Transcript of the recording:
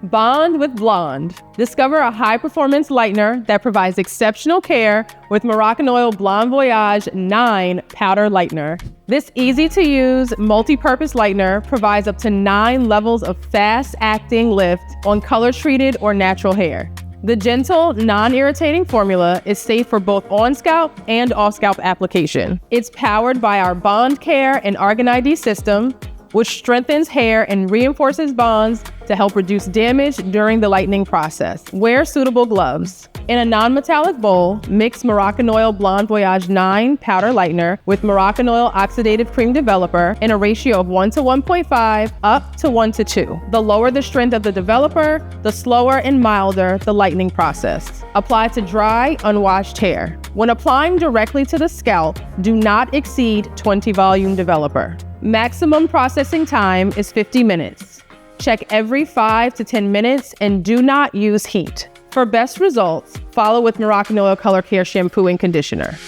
Bond with Blonde. Discover a high-performance lightener that provides exceptional care with Moroccanoil Blonde Voyage 9 Powder Lightener. This easy-to-use, multi-purpose lightener provides up to 9 levels of fast-acting lift on color-treated or natural hair. The gentle, non-irritating formula is safe for both on-scalp and off-scalp application. It's powered by our Bond Care and Argan ID system, which strengthens hair and reinforces bonds to help reduce damage during the lightening process. Wear suitable gloves. In a non-metallic bowl, mix Moroccanoil Blonde Voyage 9 Powder Lightener with Moroccanoil Oxidative Cream Developer in a ratio of 1 to 1.5 up to 1 to 2. The lower the strength of the developer, the slower and milder the lightening process. Apply to dry, unwashed hair. When applying directly to the scalp, do not exceed 20 volume developer. Maximum processing time is 50 minutes. Check every 5 to 10 minutes and do not use heat. For best results, follow with Moroccanoil Color Care Shampoo and Conditioner.